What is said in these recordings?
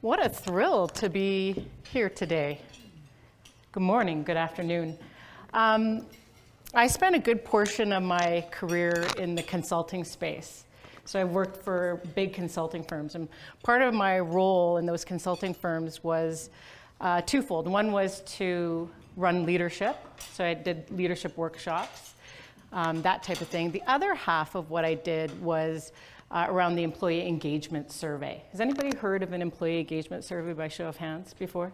What a thrill to be here today. Good morning, good afternoon. I spent a good portion of my career in the consulting space. So I've worked for big consulting firms, and part of my role in those consulting firms was twofold. One was to run leadership, so I did leadership workshops, that type of thing. The other half of what I did was around the employee engagement survey. Has anybody heard of an employee engagement survey by show of hands before?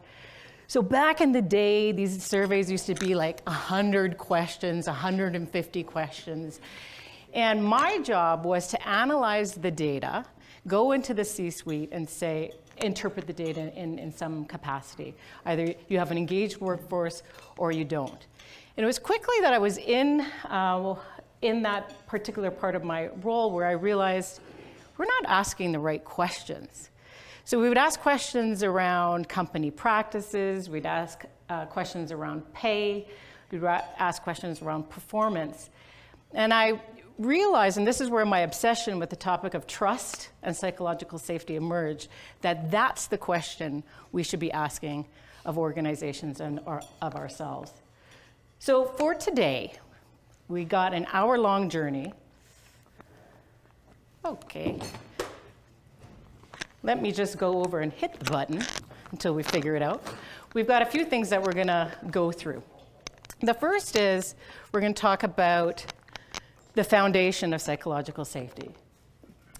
So back in the day, these surveys used to be like 100 questions, 150 questions. And my job was to analyze the data, go into the C-suite and say, interpret the data in some capacity. Either you have an engaged workforce or you don't. And it was quickly that I was in that particular part of my role where I realized we're not asking the right questions. So we would ask questions around company practices, we'd ask questions around pay, we'd ask questions around performance. And I realized, and this is where my obsession with the topic of trust and psychological safety emerged, that that's the question we should be asking of organizations and of ourselves. So for today, we got an hour-long journey. Okay. Let me just go over and hit the button until we figure it out. We've got a few things that we're going to go through. The first is we're going to talk about the foundation of psychological safety.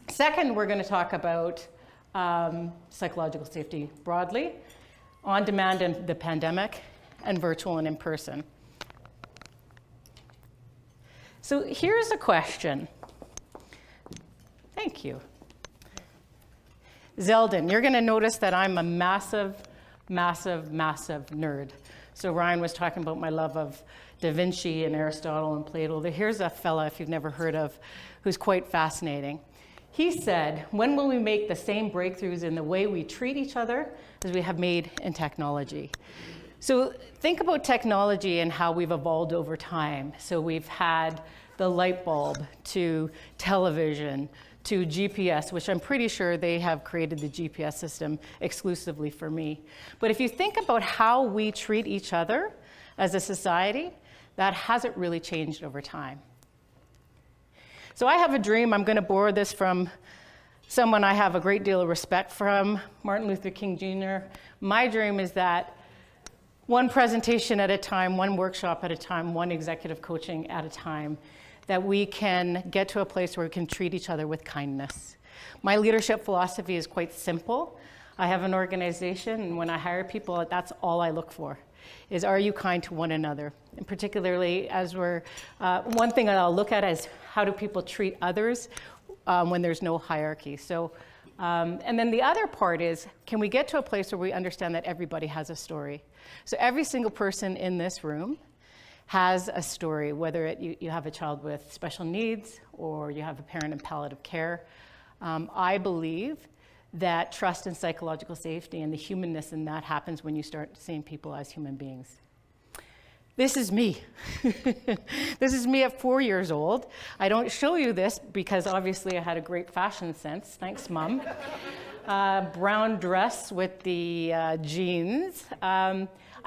Second, we're going to talk about psychological safety broadly, on-demand and the pandemic, and virtual and in-person. So here's a question. Thank you. Zeldin, you're going to notice that I'm a massive nerd. So Ryan was talking about my love of Da Vinci and Aristotle and Plato. Here's a fella, if you've never heard of, who's quite fascinating. He said, when will we make the same breakthroughs in the way we treat each other as we have made in technology? So think about technology and how we've evolved over time. So we've had the light bulb to television, to GPS, which I'm pretty sure they have created the GPS system exclusively for me. But if you think about how we treat each other as a society, that hasn't really changed over time. So I have a dream. I'm going to borrow this from someone I have a great deal of respect from, Martin Luther King Jr. My dream is that one presentation at a time, one workshop at a time, one executive coaching at a time, that we can get to a place where we can treat each other with kindness. My leadership philosophy is quite simple. I have an organization, and when I hire people, that's all I look for, is are you kind to one another? And particularly as one thing that I'll look at is how do people treat others when there's no hierarchy. So, and then the other part is, can we get to a place where we understand that everybody has a story? So every single person in this room has a story, whether you have a child with special needs or you have a parent in palliative care. I believe that trust and psychological safety and the humanness in that happens when you start seeing people as human beings. This is me. This is me at 4 years old. I don't show you this because obviously I had a great fashion sense. Thanks, Mom. Brown dress with the jeans.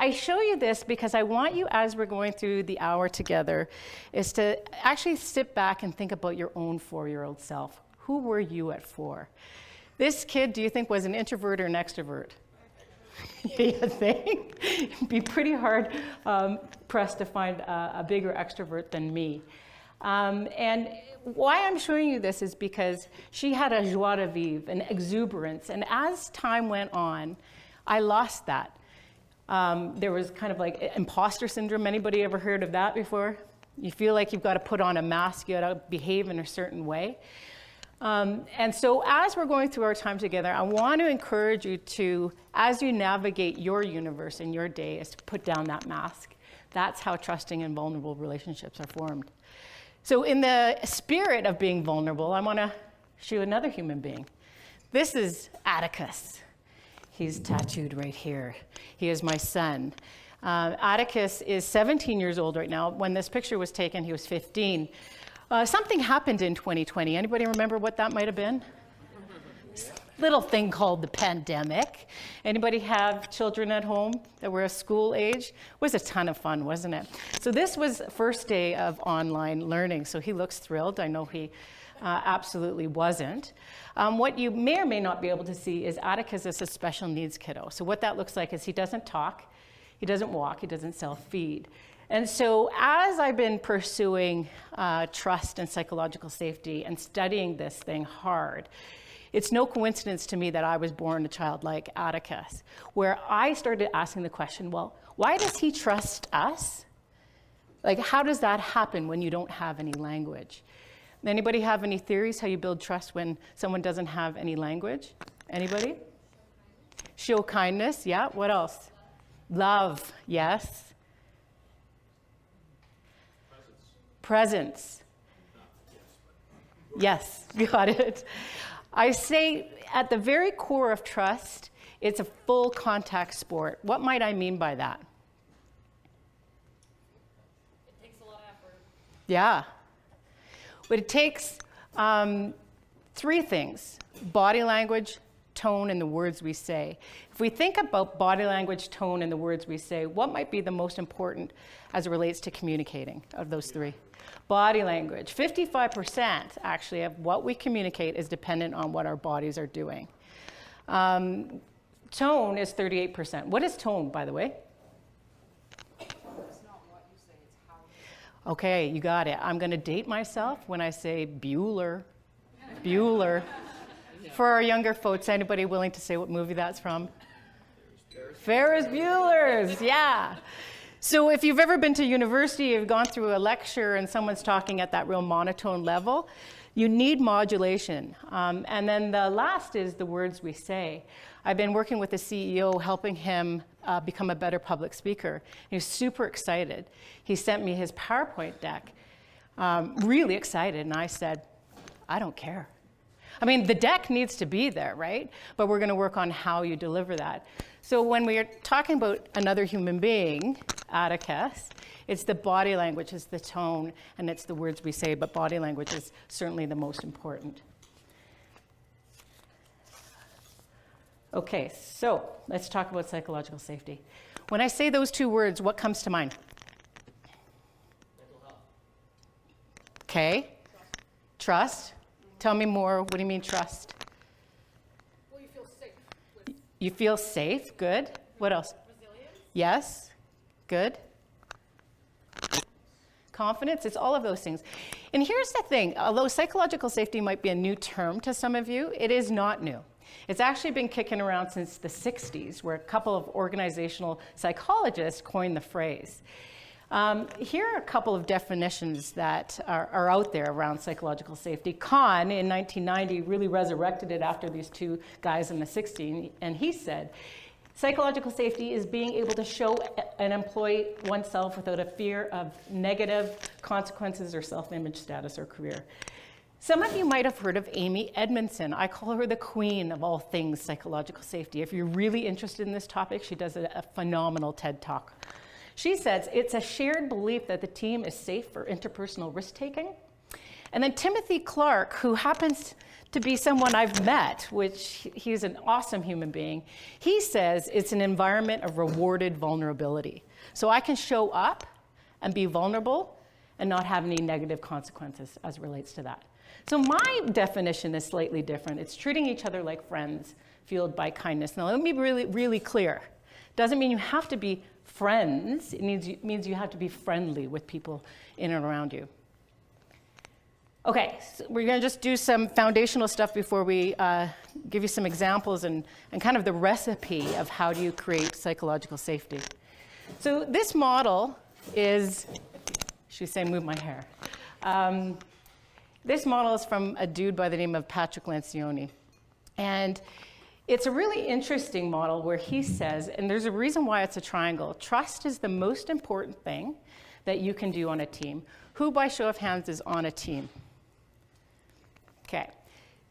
I show you this because I want you, as we're going through the hour together, is to actually sit back and think about your own 4-year-old self. Who were you at 4? This kid, do you think, was an introvert or an extrovert? You think? It'd be pretty hard pressed to find a bigger extrovert than me. And why I'm showing you this is because she had a joie de vivre, an exuberance, and as time went on, I lost that. There was kind of like imposter syndrome. Anybody ever heard of that before? You feel like you've got to put on a mask, you got to behave in a certain way. And so as we're going through our time together, I want to encourage you to, as you navigate your universe and your day, is to put down that mask. That's how trusting and vulnerable relationships are formed. So in the spirit of being vulnerable, I want to show you another human being. This is Atticus. He's tattooed right here. He is my son. Atticus is 17 years old right now. When this picture was taken, he was 15. Something happened in 2020. Anybody remember what that might have been? little thing called the pandemic. Anybody have children at home that were school age? It was a ton of fun, wasn't it? So this was first day of online learning. So he looks thrilled. I know he absolutely wasn't. What you may or may not be able to see is Atticus is a special needs kiddo. So what that looks like is he doesn't talk, he doesn't walk, he doesn't self-feed. And so as I've been pursuing trust and psychological safety and studying this thing hard, it's no coincidence to me that I was born a child like Atticus, where I started asking the question, well, why does he trust us? Like, how does that happen when you don't have any language? Anybody have any theories how you build trust when someone doesn't have any language? Anybody? Show kindness, yeah. What else? Love, yes. Presence. Yes, got it. I say at the very core of trust, it's a full contact sport. What might I mean by that? It takes a lot of effort. Yeah. But it takes three things: body language, tone, and the words we say. If we think about body language, tone, and the words we say, what might be the most important as it relates to communicating of those three? Body language. 55% actually of what we communicate is dependent on what our bodies are doing. Tone is 38%. What is tone, by the way? Okay, you got it. I'm going to date myself when I say Bueller. Bueller. For our younger folks, anybody willing to say what movie that's from? Ferris Bueller's, yeah. So if you've ever been to university, you've gone through a lecture and someone's talking at that real monotone level, you need modulation. And then the last is the words we say. I've been working with the CEO, helping him become a better public speaker. He was super excited. He sent me his PowerPoint deck, really excited, and I said, I don't care. I mean, the deck needs to be there, right? But we're going to work on how you deliver that. So when we are talking about another human being, Atticus, it's the body language, it's the tone, and it's the words we say, but body language is certainly the most important. Okay, so let's talk about psychological safety. When I say those two words, what comes to mind? Mental health. Okay. Trust. Tell me more. What do you mean trust? Well, you feel safe. You feel safe. Good. What else? Resilience. Yes. Good. Confidence. It's all of those things. And here's the thing. Although psychological safety might be a new term to some of you, it is not new. It's actually been kicking around since the 60s, where a couple of organizational psychologists coined the phrase. Here are a couple of definitions that are out there around psychological safety. Kahn, in 1990, really resurrected it after these two guys in the 60s, and he said, psychological safety is being able to show and employ oneself without a fear of negative consequences or self-image status or career. Some of you might have heard of Amy Edmondson. I call her the queen of all things psychological safety. If you're really interested in this topic, she does a phenomenal TED Talk. She says it's a shared belief that the team is safe for interpersonal risk-taking. And then Timothy Clark, who happens to be someone I've met, which he's an awesome human being, he says it's an environment of rewarded vulnerability. So I can show up and be vulnerable and not have any negative consequences as it relates to that. So my definition is slightly different. It's treating each other like friends, fueled by kindness. Now, let me be really, really clear. Doesn't mean you have to be friends. It means you have to be friendly with people in and around you. Okay, so we're going to just do some foundational stuff before we give you some examples and kind of the recipe of how do you create psychological safety. So this model is, she's saying move my hair. This model is from a dude by the name of Patrick Lencioni. And it's a really interesting model where he says, and there's a reason why it's a triangle, trust is the most important thing that you can do on a team. Who, by show of hands, is on a team? Okay,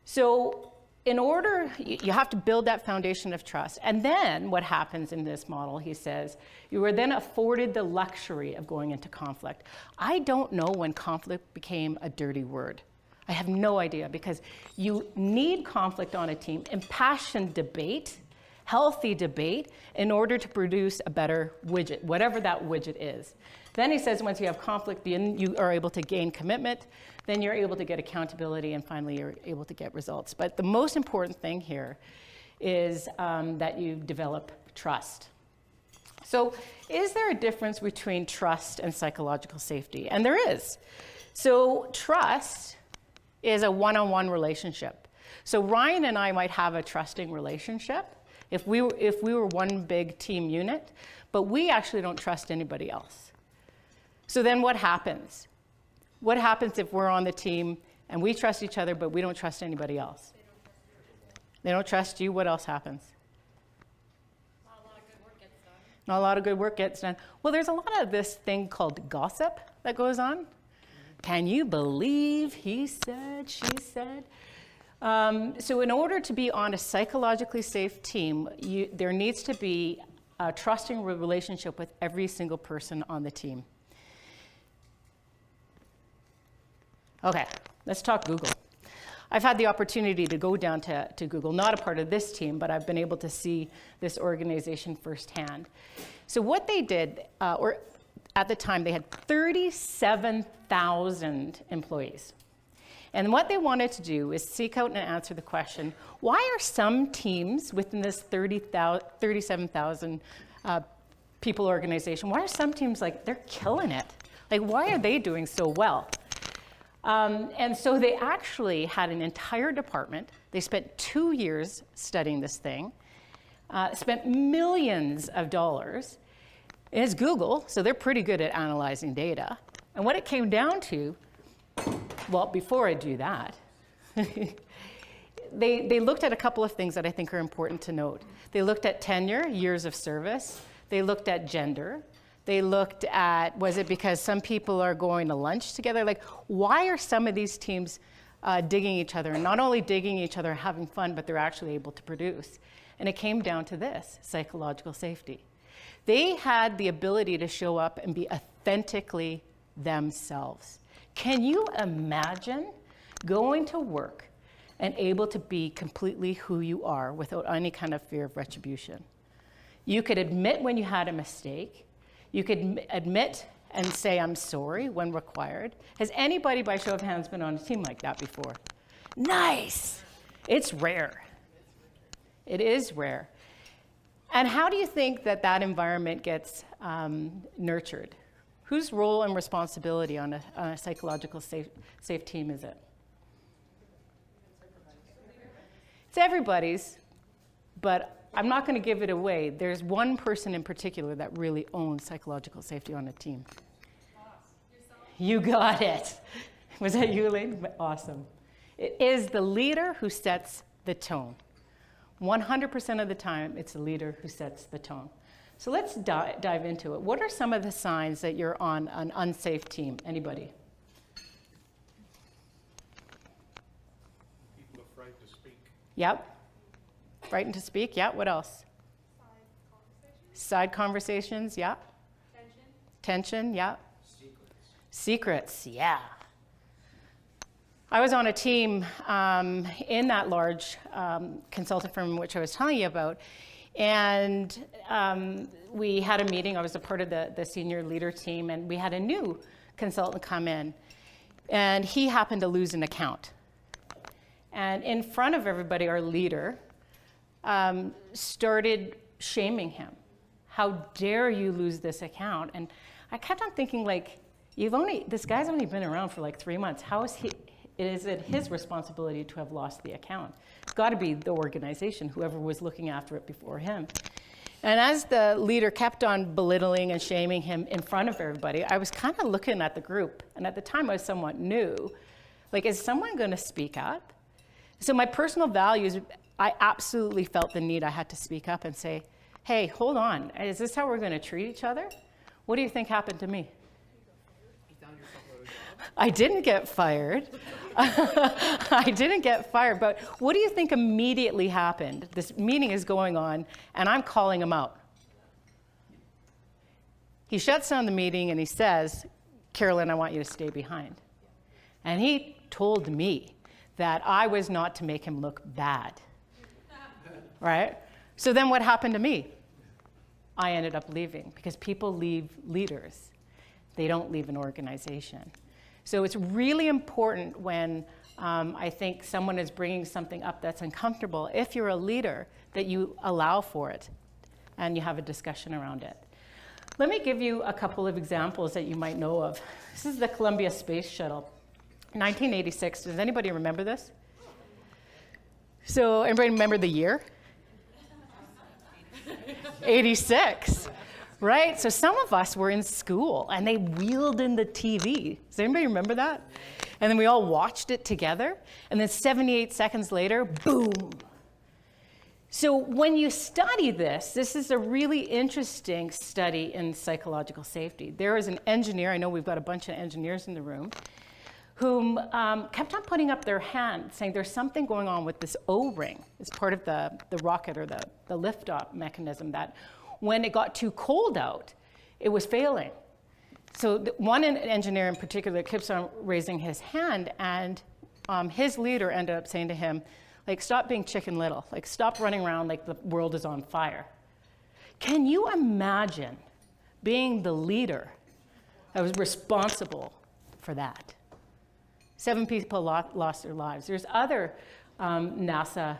so in order, you have to build that foundation of trust. And then what happens in this model, he says, you are then afforded the luxury of going into conflict. I don't know when conflict became a dirty word. I have no idea, because you need conflict on a team, impassioned debate, healthy debate, in order to produce a better widget, whatever that widget is. Then he says once you have conflict, you are able to gain commitment, then you're able to get accountability, and finally you're able to get results. But the most important thing here is that you develop trust. So is there a difference between trust and psychological safety? And there is. So trust is a one-on-one relationship. So Ryan and I might have a trusting relationship if we were one big team unit, but we actually don't trust anybody else. So then what happens? What happens if we're on the team and we trust each other, but we don't trust anybody else? They don't trust you. What else happens? Not a lot of good work gets done. Not a lot of good work gets done. Well, there's a lot of this thing called gossip that goes on. Can you believe he said, she said? So in order to be on a psychologically safe team, there needs to be a trusting relationship with every single person on the team. Okay, let's talk Google. I've had the opportunity to go down to Google, not a part of this team, but I've been able to see this organization firsthand. So what they did, or at the time, they had 37,000 employees. And what they wanted to do is seek out and answer the question, why are some teams within this 37,000 people organization, why are some teams like, they're killing it? Like, why are they doing so well? And so they actually had an entire department. They spent 2 years studying this thing, spent millions of dollars. It's Google, so they're pretty good at analyzing data. And what it came down to, well, before I do that, they looked at a couple of things that I think are important to note. They looked at tenure, years of service. They looked at gender. They looked at, was it because some people are going to lunch together? Like, why are some of these teams digging each other? And not only digging each other, having fun, but they're actually able to produce. And it came down to this, psychological safety. They had the ability to show up and be authentically themselves. Can you imagine going to work and able to be completely who you are without any kind of fear of retribution? You could admit when you had a mistake. You could admit and say, I'm sorry, when required. Has anybody, by show of hands, been on a team like that before? Nice. It's rare. It is rare. And how do you think that that environment gets nurtured? Whose role and responsibility on a psychological safe team is it? It's everybody's, but I'm not going to give it away. There's one person in particular that really owns psychological safety on a team. You got it. Was that you, Elaine? Awesome. It is the leader who sets the tone. 100% of the time, it's the leader who sets the tone. So let's dive into it. What are some of the signs that you're on an unsafe team? Anybody? People afraid to speak. Yep. Frightened to speak. Yeah. What else? Side conversations. Yeah. Tension. Yeah. Secrets. Yeah. I was on a team in that large consulting firm which I was telling you about, and we had a meeting. I was a part of the senior leader team, and we had a new consultant come in, and he happened to lose an account. And in front of everybody, our leader started shaming him. How dare you lose this account? And I kept on thinking, like, this guy's only been around for like 3 months. How is it his responsibility to have lost the account? It's got to be the organization, whoever was looking after it before him. And as the leader kept on belittling and shaming him in front of everybody, I was kind of looking at the group. And at the time, I was somewhat new. Like, is someone going to speak up? So my personal values, I absolutely felt the need I had to speak up and say, hey, hold on. Is this how we're going to treat each other? What do you think happened to me? I didn't get fired. I didn't get fired, but what do you think immediately happened? This meeting is going on, and I'm calling him out. He shuts down the meeting, and he says, Carolyn, I want you to stay behind. And he told me that I was not to make him look bad, right? So then what happened to me? I ended up leaving because people leave leaders. They don't leave an organization. So it's really important when I think someone is bringing something up that's uncomfortable, if you're a leader, that you allow for it and you have a discussion around it. Let me give you a couple of examples that you might know of. This is the Columbia Space Shuttle, 1986. Does anybody remember this? So anybody remember the year? 86, right? So some of us were in school and they wheeled in the TV. Does anybody remember that? And then we all watched it together. And then 78 seconds later, boom. So when you study this, this is a really interesting study in psychological safety. There is an engineer, I know we've got a bunch of engineers in the room, whom kept on putting up their hand saying there's something going on with this O-ring. It's part of the rocket or the liftoff mechanism that when it got too cold out, it was failing. So one engineer in particular keeps on raising his hand, and his leader ended up saying to him, like, stop being Chicken Little, like stop running around like the world is on fire. Can you imagine being the leader that was responsible for that? 7 people lost their lives. There's other NASA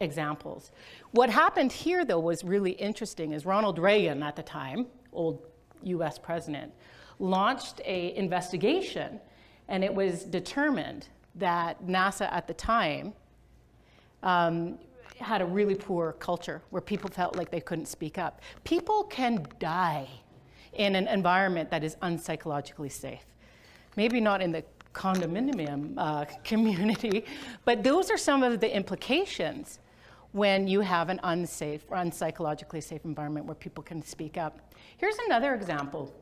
examples. What happened here, though, was really interesting, is Ronald Reagan at the time, old US president, launched an investigation, and it was determined that NASA at the time had a really poor culture where people felt like they couldn't speak up. People can die in an environment that is unpsychologically safe. Maybe not in the condominium community, but those are some of the implications when you have an unsafe or unpsychologically safe environment where people can speak up. Here's another example.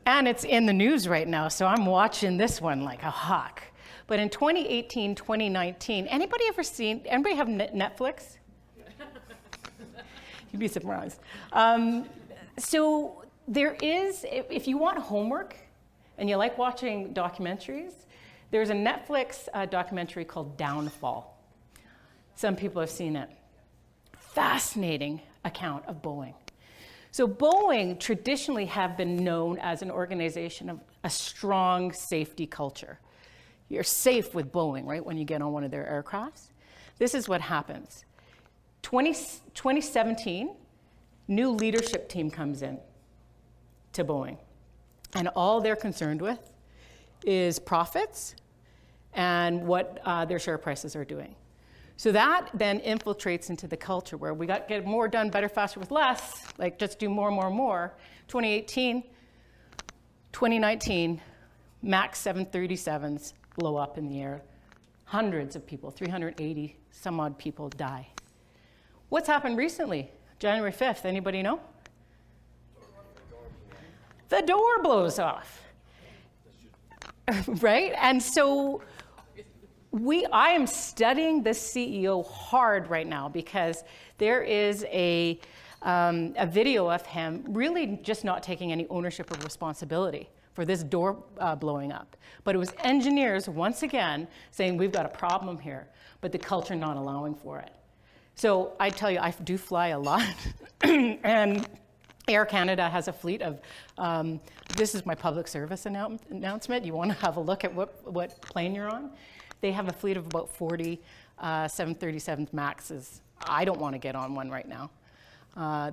And it's in the news right now, so I'm watching this one like a hawk. But in 2018, 2019, anybody have Netflix? You'd be surprised. So there is, if you want homework and you like watching documentaries, there's a Netflix documentary called Downfall. Some people have seen it. Fascinating account of Boeing. So Boeing traditionally have been known as an organization of a strong safety culture. You're safe with Boeing, right, when you get on one of their aircrafts. This is what happens. 2017, new leadership team comes in to Boeing. And all they're concerned with is profits and what their share prices are doing. So that then infiltrates into the culture where we got to get more done better, faster with less, like just do more and more and more. 2018, 2019, MAX 737s blow up in the air. Hundreds of people, 380 some odd people die. What's happened recently? January 5th, anybody know? The door blows off, right? And so I am studying this CEO hard right now because there is a video of him really just not taking any ownership or responsibility for this door blowing up. But it was engineers, once again, saying we've got a problem here, but the culture not allowing for it. So I tell you, I do fly a lot, and Air Canada has a fleet of, this is my public service announcement. You want to have a look at what plane you're on. They have a fleet of about 40 737 MAXs. I don't want to get on one right now.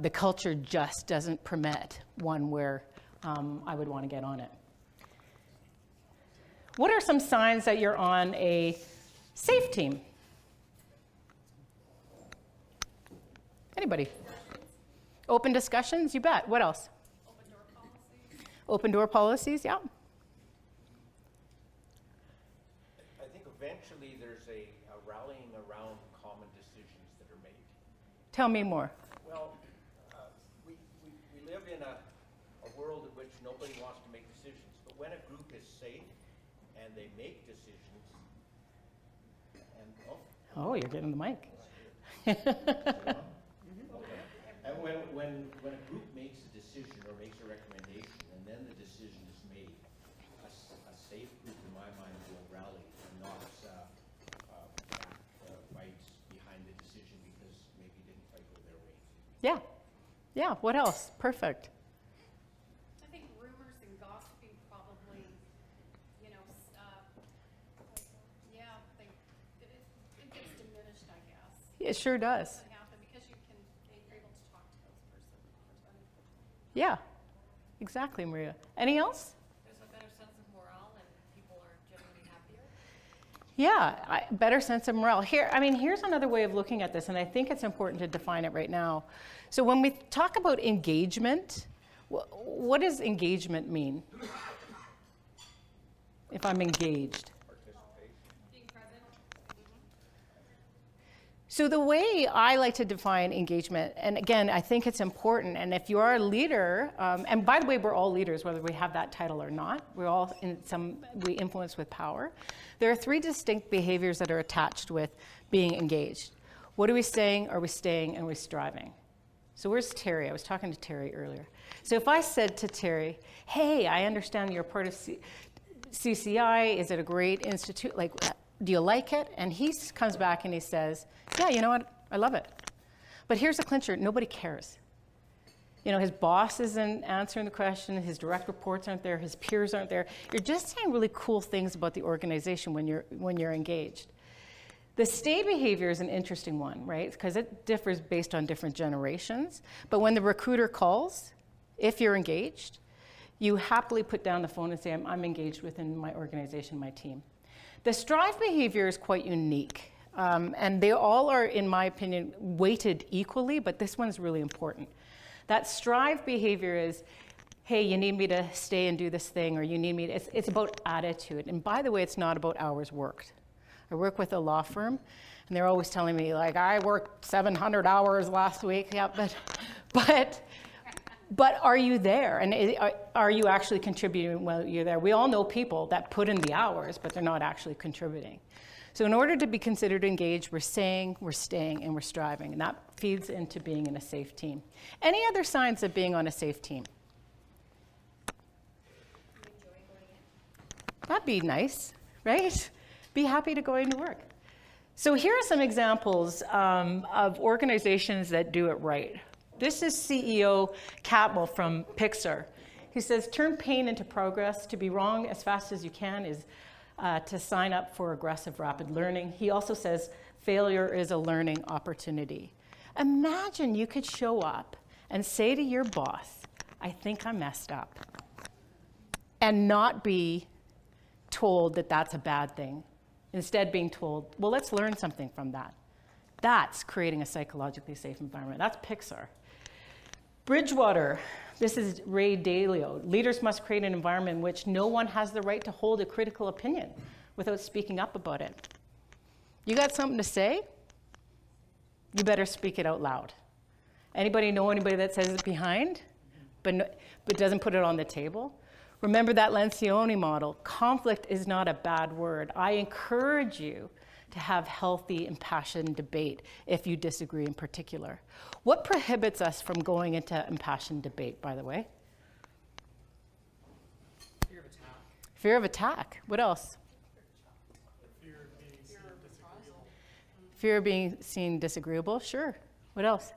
The culture just doesn't permit one where I would want to get on it. What are some signs that you're on a safe team? Anybody? Open discussions, you bet. What else? Open door policies. Open door policies, yeah. I think eventually there's a rallying around common decisions that are made. Tell me more. Well, we live in a world in which nobody wants to make decisions, but when a group is safe and they make decisions, and Oh, you're getting the mic. and when a group makes a decision or makes a recommendation, and then the decision is made, a decision because maybe it didn't quite go their way. Yeah. Yeah, what else? Perfect. I think rumors and gossiping probably, you know, yeah, it gets diminished, I guess. It sure does. Doesn't happen because you're able to talk to those person. Yeah, exactly, Maria. Any else? There's a better sense of morale and people are generally happier. Yeah, better sense of morale. Here's another way of looking at this, and I think it's important to define it right now. So when we talk about engagement, what does engagement mean? If I'm engaged. Being present. So the way I like to define engagement, and again, I think it's important, and if you are a leader, and by the way, we're all leaders, whether we have that title or not, we influence with power. There are 3 distinct behaviors that are attached with being engaged. What are we saying? Are we staying? And are we striving? So where's Terry? I was talking to Terry earlier. So if I said to Terry, hey, I understand you're part of CCI, is it a great institute? Like, do you like it? And he comes back and he says, yeah, you know what? I love it. But here's the clincher, nobody cares. You know, his boss isn't answering the question, his direct reports aren't there, his peers aren't there. You're just saying really cool things about the organization when you're engaged. The stay behavior is an interesting one, right? Because it differs based on different generations. But when the recruiter calls, if you're engaged, you happily put down the phone and say, I'm engaged within my organization, my team. The strive behavior is quite unique. And they all are, in my opinion, weighted equally, but this one's really important. That strive behavior is, hey, you need me to stay and do this thing, or you need me to, it's about attitude. And by the way, it's not about hours worked. I work with a law firm, and they're always telling me, like, I worked 700 hours last week. Yeah, but are you there? And are you actually contributing while you're there? We all know people that put in the hours, but they're not actually contributing. So in order to be considered engaged, we're saying, we're staying, and we're striving. And that feeds into being in a safe team. Any other signs of being on a safe team? You enjoy going in. That'd be nice, right? Be happy to go into work. So here are some examples of organizations that do it right. This is CEO Catmull from Pixar. He says, turn pain into progress. To be wrong as fast as you can is to sign up for aggressive rapid learning. He also says, failure is a learning opportunity. Imagine you could show up and say to your boss, I think I messed up, and not be told that that's a bad thing. Instead being told, well, let's learn something from that. That's creating a psychologically safe environment. That's Pixar. Bridgewater, this is Ray Dalio. Leaders must create an environment in which no one has the right to hold a critical opinion without speaking up about it. You got something to say? You better speak it out loud. Anybody know anybody that says it behind, but doesn't put it on the table? Remember that Lencioni model. Conflict is not a bad word. I encourage you to have healthy, impassioned debate if you disagree in particular. What prohibits us from going into impassioned debate, by the way? Fear of attack. Fear of attack. What else? Fear of being seen disagreeable. Fear of being seen disagreeable. Sure. What else?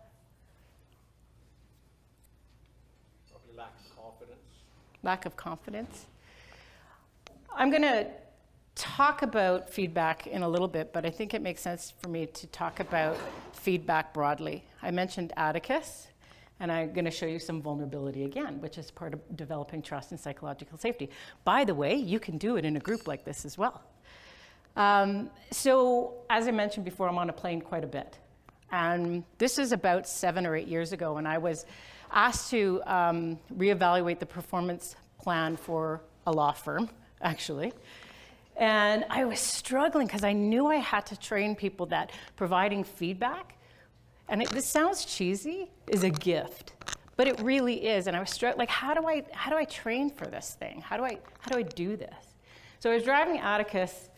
Probably lack of confidence. Lack of confidence. I'm going to talk about feedback in a little bit, but I think it makes sense for me to talk about feedback broadly. I mentioned Atticus, and I'm going to show you some vulnerability again, which is part of developing trust and psychological safety. By the way, you can do it in a group like this as well. So as I mentioned before, I'm on a plane quite a bit. And this is about 7 or 8 years ago, and I was asked to reevaluate the performance plan for a law firm, actually. And I was struggling because I knew I had to train people that providing feedback, and this sounds cheesy, is a gift, but it really is. And I was struggling, like, how do I train for this thing? How do I do this? So I was driving Atticus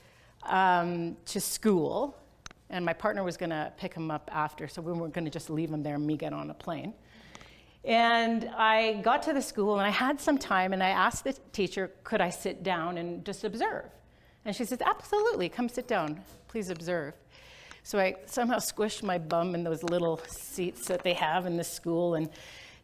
to school, and my partner was going to pick him up after, so we weren't going to just leave him there and me get on a plane. And I got to the school, and I had some time, and I asked the teacher, could I sit down and just observe? And she says, absolutely, come sit down, please observe. So I somehow squished my bum in those little seats that they have in the school. And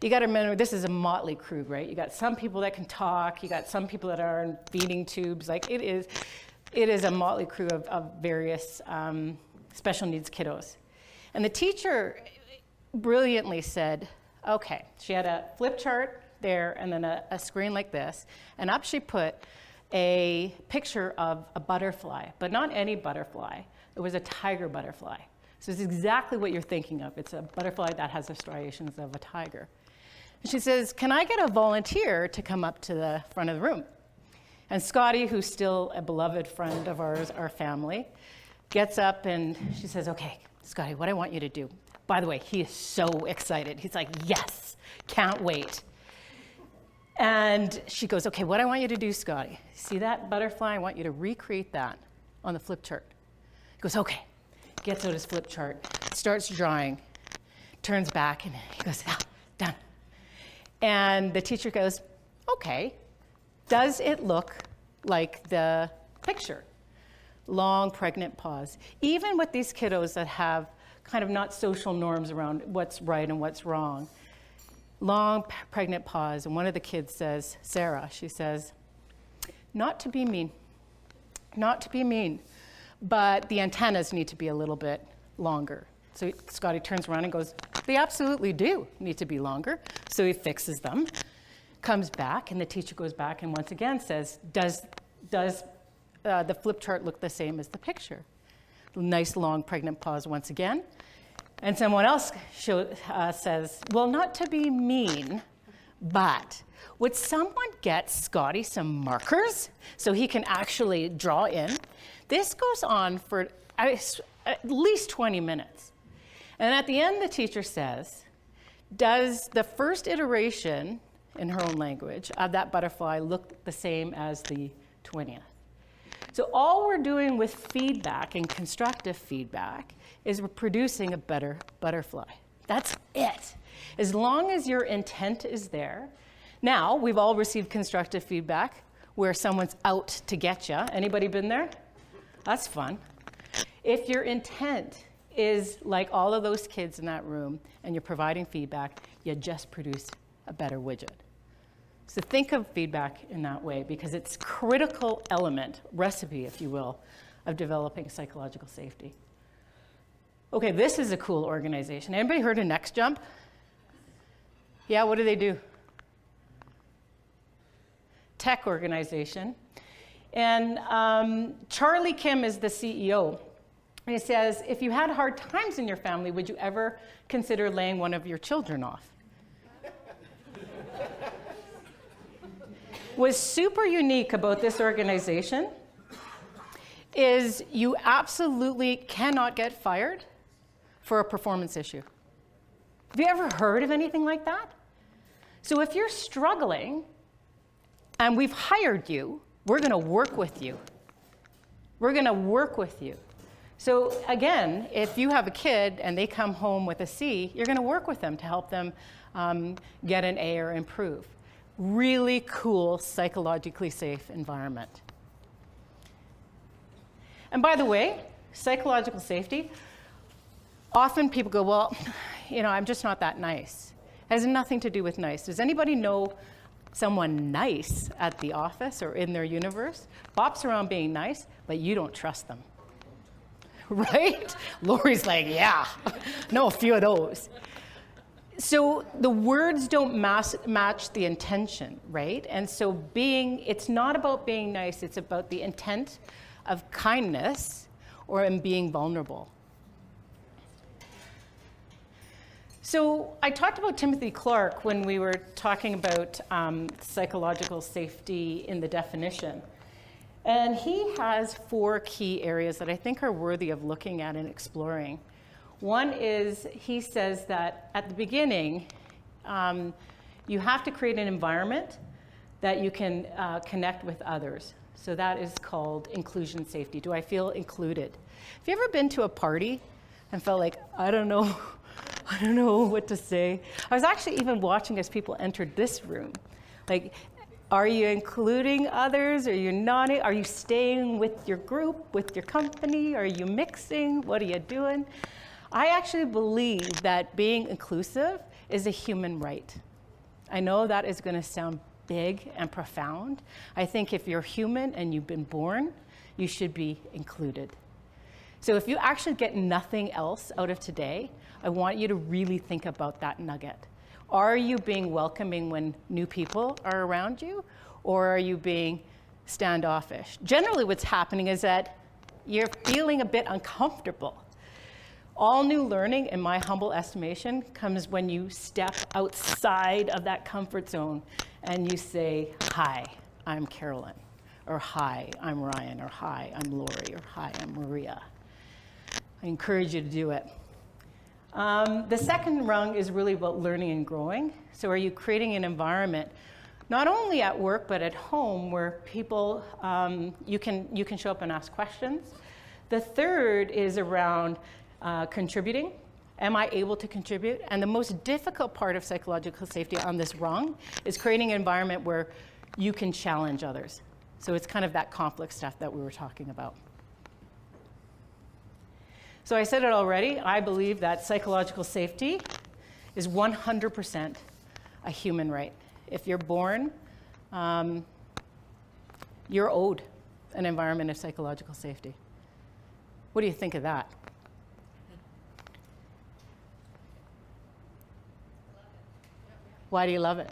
you got to remember, this is a motley crew, right? You got some people that can talk. You got some people that are in feeding tubes. Like it is a motley crew of various special needs kiddos. And the teacher brilliantly said, okay, she had a flip chart there and then a screen like this. And up she put a picture of a butterfly, but not any butterfly. It was a tiger butterfly. So it's exactly what you're thinking of. It's a butterfly that has the striations of a tiger. And she says, can I get a volunteer to come up to the front of the room? And Scotty, who's still a beloved friend of ours, our family, gets up and she says, okay, Scotty, what I want you to do. By the way, he is so excited. He's like, yes, can't wait. And she goes, okay, what I want you to do, Scotty, see that butterfly? I want you to recreate that on the flip chart. He goes, okay, gets out his flip chart, starts drawing, turns back, and he goes, done. And the teacher goes, okay, does it look like the picture? Long, pregnant pause. Even with these kiddos that have kind of not social norms around what's right and what's wrong, long, pregnant pause, and one of the kids says, Sarah, she says, not to be mean, but the antennas need to be a little bit longer. So Scotty turns around and goes, they absolutely do need to be longer. So he fixes them, comes back, and the teacher goes back and once again says, does the flip chart look the same as the picture? Nice long pregnant pause once again. And someone else says, well, not to be mean, but would someone get Scotty some markers so he can actually draw in? This goes on for at least 20 minutes. And at the end, the teacher says, does the first iteration, in her own language, of that butterfly look the same as the 20th? So all we're doing with feedback and constructive feedback is we're producing a better butterfly. That's it. As long as your intent is there. Now, we've all received constructive feedback where someone's out to get you. Anybody been there? That's fun. If your intent is like all of those kids in that room and you're providing feedback, you just produce a better widget. So think of feedback in that way because it's a critical element, recipe, if you will, of developing psychological safety. Okay, this is a cool organization. Anybody heard of Next Jump? Yeah, what do? Tech organization. And Charlie Kim is the CEO. And he says, if you had hard times in your family, would you ever consider laying one of your children off? What's super unique about this organization is you absolutely cannot get fired for a performance issue. Have you ever heard of anything like that? So if you're struggling and we've hired you, we're going to work with you. We're going to work with you. So again, if you have a kid and they come home with a C, you're going to work with them to help them get an A or improve. Really cool, psychologically safe environment. And by the way, psychological safety, often people go, well, I'm just not that nice. It has nothing to do with nice. Does anybody know someone nice at the office or in their universe? Bops around being nice, but you don't trust them. Right? Lori's like, yeah, know a few of those. So the words don't match the intention, right? And so it's not about being nice, it's about the intent of kindness or in being vulnerable. So I talked about Timothy Clark when we were talking about psychological safety in the definition. And he has 4 key areas that I think are worthy of looking at and exploring. One is, he says that at the beginning, you have to create an environment that you can connect with others. So that is called inclusion safety. Do I feel included? Have you ever been to a party and felt like, I don't know what to say? I was actually even watching as people entered this room. Like, Are you including others? Are you not? Are you staying with your group, with your company? Are you mixing? What are you doing? I actually believe that being inclusive is a human right. I know that is going to sound big and profound. I think if you're human and you've been born, you should be included. So if you actually get nothing else out of today, I want you to really think about that nugget. Are you being welcoming when new people are around you, or are you being standoffish? Generally what's happening is that you're feeling a bit uncomfortable. All new learning, in my humble estimation, comes when you step outside of that comfort zone and you say, hi, I'm Carolyn, or hi, I'm Ryan, or hi, I'm Lori, or hi, I'm Maria. I encourage you to do it. The second rung is really about learning and growing. So are you creating an environment, not only at work, but at home, where people, you can show up and ask questions? The third is around contributing. Am I able to contribute? And the most difficult part of psychological safety on this rung is creating an environment where you can challenge others. So it's kind of that conflict stuff that we were talking about. So I said it already, I believe that psychological safety is 100% a human right. If you're born, you're owed an environment of psychological safety. What do you think of that? Why do you love it?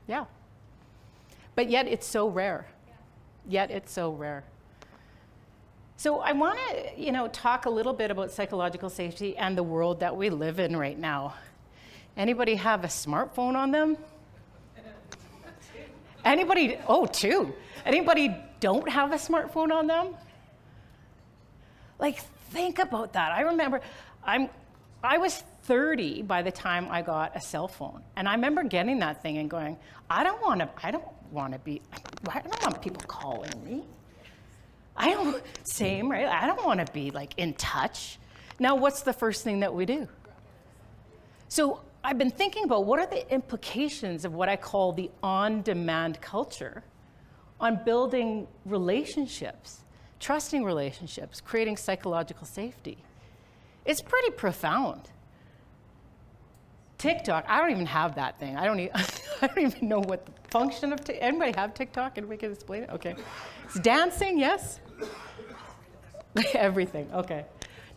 Yeah. But yet it's so rare. Yet it's so rare. So I want to, talk a little bit about psychological safety and the world that we live in right now. Anybody have a smartphone on them? Anybody? Oh, two. Anybody don't have a smartphone on them? Like, think about that. I remember I was 30 by the time I got a cell phone. And I remember getting that thing and going, I don't want people calling me. Same, right? I don't want to be like in touch. Now, what's the first thing that we do? So I've been thinking about what are the implications of what I call the on-demand culture on building relationships, trusting relationships, creating psychological safety. It's pretty profound. TikTok, I don't even have that thing. I don't even know what the function of anybody have TikTok? Anybody can explain it? Okay. It's dancing, yes? Everything, okay.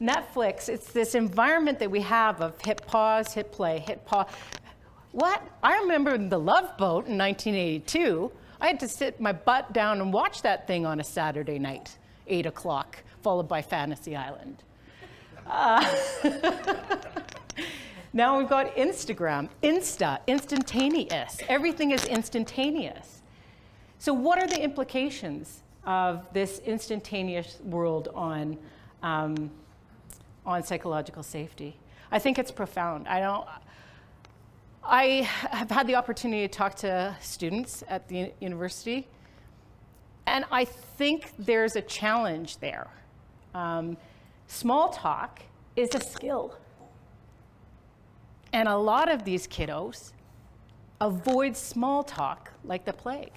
Netflix, it's this environment that we have of hit pause, hit play, hit pause. What? I remember The Love Boat in 1982. I had to sit my butt down and watch that thing on a Saturday night, 8 o'clock, followed by Fantasy Island. Now we've got Instagram, instantaneous. Everything is instantaneous. So what are the implications of this instantaneous world on psychological safety? I think it's profound. I have had the opportunity to talk to students at the university, and I think there's a challenge there. Small talk is a skill. And a lot of these kiddos avoid small talk like the plague.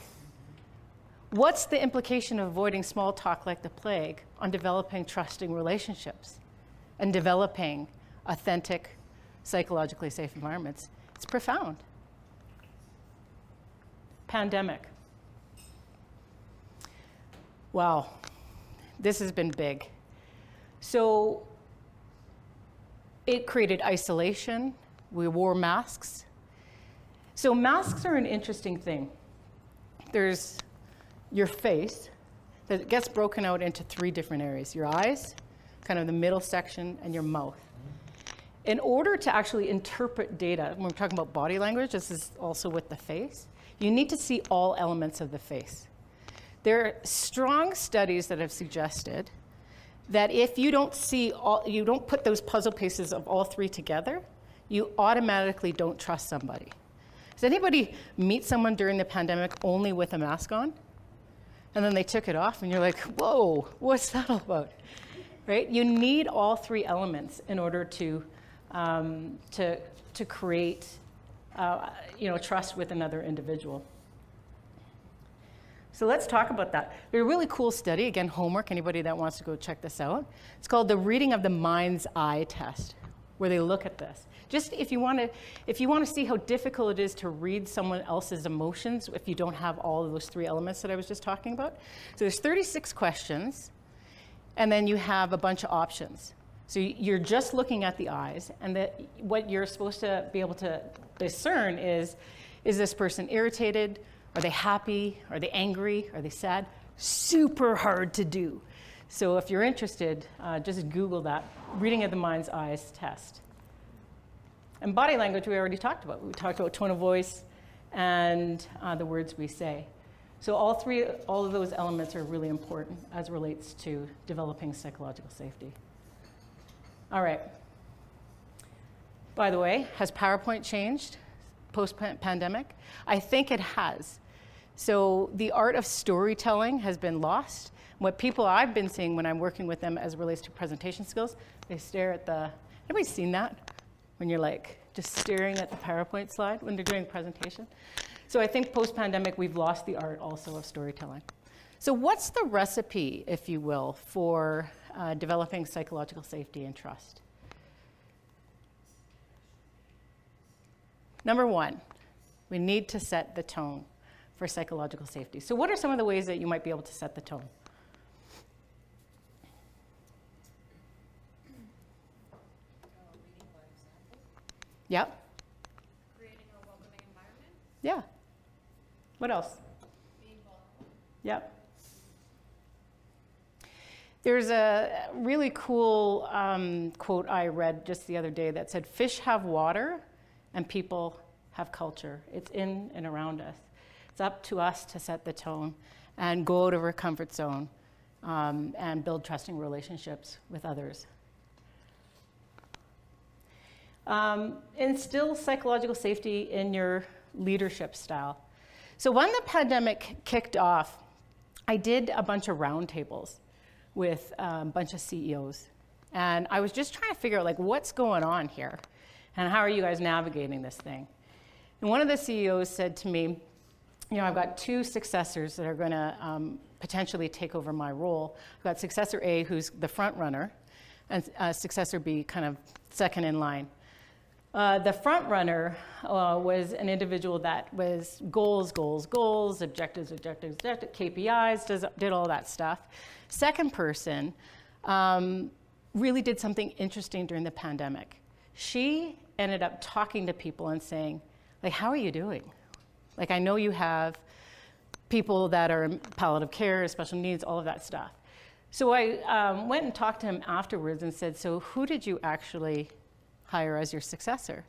What's the implication of avoiding small talk like the plague on developing trusting relationships and developing authentic, psychologically safe environments? It's profound. Pandemic. Wow, this has been big. So it created isolation. We wore masks. So masks are an interesting thing. There's your face that gets broken out into 3 different areas. Your eyes, kind of the middle section, and your mouth. In order to actually interpret data, when we're talking about body language, this is also with the face, you need to see all elements of the face. There are strong studies that have suggested that if you don't don't put those puzzle pieces of all 3 together, you automatically don't trust somebody. Does anybody meet someone during the pandemic only with a mask on? And then they took it off and you're like, whoa, what's that all about? Right? You need all 3 elements in order to to create trust with another individual. So let's talk about that. There's a really cool study, again, homework, anybody that wants to go check this out. It's called the Reading of the Mind's Eye test, where they look at this. Just if you want to see how difficult it is to read someone else's emotions if you don't have all of those three elements that I was just talking about. So there's 36 questions, and then you have a bunch of options. So you're just looking at the eyes, and what you're supposed to be able to discern is this person irritated? Are they happy? Are they angry? Are they sad? Super hard to do. So if you're interested, just Google that, Reading of the Mind's Eyes test. And body language we already talked about. We talked about tone of voice and the words we say. So all of those elements are really important as relates to developing psychological safety. All right. By the way, has PowerPoint changed post-pandemic? I think it has. So the art of storytelling has been lost. What people I've been seeing when I'm working with them as it relates to presentation skills, they stare at anybody seen that? When you're like just staring at the PowerPoint slide when they're doing a presentation? So I think post-pandemic, we've lost the art also of storytelling. So what's the recipe, if you will, for developing psychological safety and trust? Number one, we need to set the tone for psychological safety. So what are some of the ways that you might be able to set the tone? Leading by example, Yep. creating a welcoming environment, Yeah. What else? being vulnerable. Yep. There's a really cool quote I read just the other day that said, "Fish have water and people have culture." It's in and around us. It's up to us to set the tone and go out of our comfort zone and build trusting relationships with others. Instill psychological safety in your leadership style. So when the pandemic kicked off, I did a bunch of roundtables with a bunch of CEOs. And I was just trying to figure out, like, what's going on here? And how are you guys navigating this thing? And one of the CEOs said to me, I've got two successors that are going to potentially take over my role. I've got successor A, who's the front runner, and successor B, kind of second in line. The front runner was an individual that was goals, objectives, KPIs, did all that stuff. Second person really did something interesting during the pandemic. She ended up talking to people and saying, like, how are you doing? Like, I know you have people that are in palliative care, special needs, all of that stuff. So I went and talked to him afterwards and said, so who did you actually hire as your successor?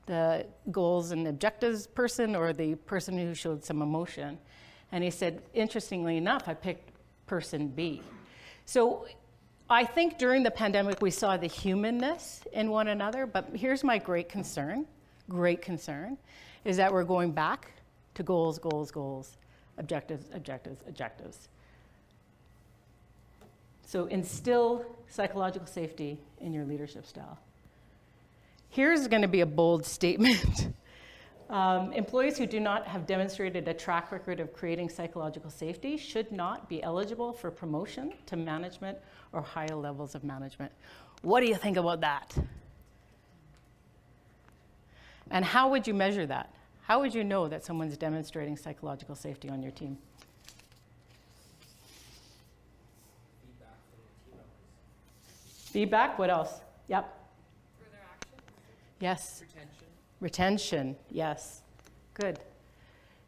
The goals and objectives person or the person who showed some emotion? And he said, interestingly enough, I picked person B. So I think during the pandemic, we saw the humanness in one another, but here's my great concern, is that we're going back to goals, objectives. So instill psychological safety in your leadership style. Here's going to be a bold statement. Employees who do not have demonstrated a track record of creating psychological safety should not be eligible for promotion to management or higher levels of management. What do you think about that? And how would you measure that? How would you know that someone's demonstrating psychological safety on your team? Feedback from the team members. Feedback, what else? Yep. Through their actions. Yes. Retention. Retention, yes. Good.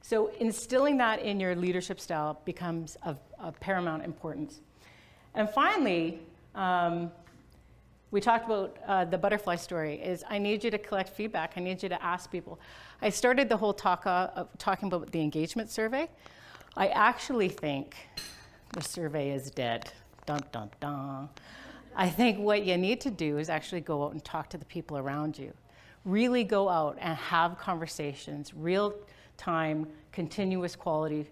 So instilling that in your leadership style becomes of paramount importance. And finally, we talked about the butterfly story, is I need you to collect feedback. I need you to ask people. I started the whole talk talking about the engagement survey. I actually think the survey is dead. Dun, dun, dun. I think what you need to do is actually go out and talk to the people around you. Really go out and have conversations, real-time, continuous quality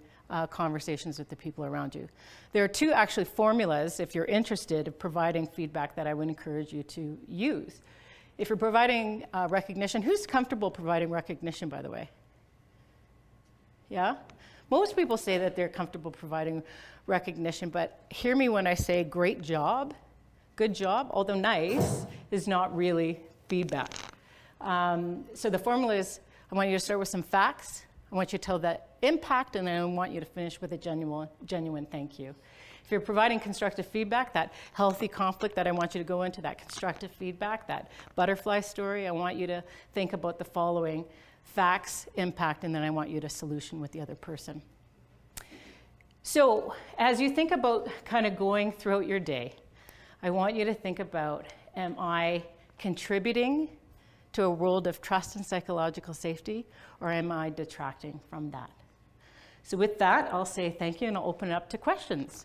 conversations with the people around you. There are two actually formulas, if you're interested, of providing feedback that I would encourage you to use. If you're providing recognition, who's comfortable providing recognition, by the way? Yeah? Most people say that they're comfortable providing recognition, but hear me when I say great job, good job, although nice, is not really feedback. So the formula is, I want you to start with some facts, I want you to tell that impact, and then I want you to finish with a genuine thank you. If you're providing constructive feedback, that healthy conflict that I want you to go into, that constructive feedback, that butterfly story, I want you to think about the following: facts, impact, and then I want you to solution with the other person. So as you think about kind of going throughout your day, I want you to think about, am I contributing to a world of trust and psychological safety, or am I detracting from that? So with that, I'll say thank you, and I'll open it up to questions.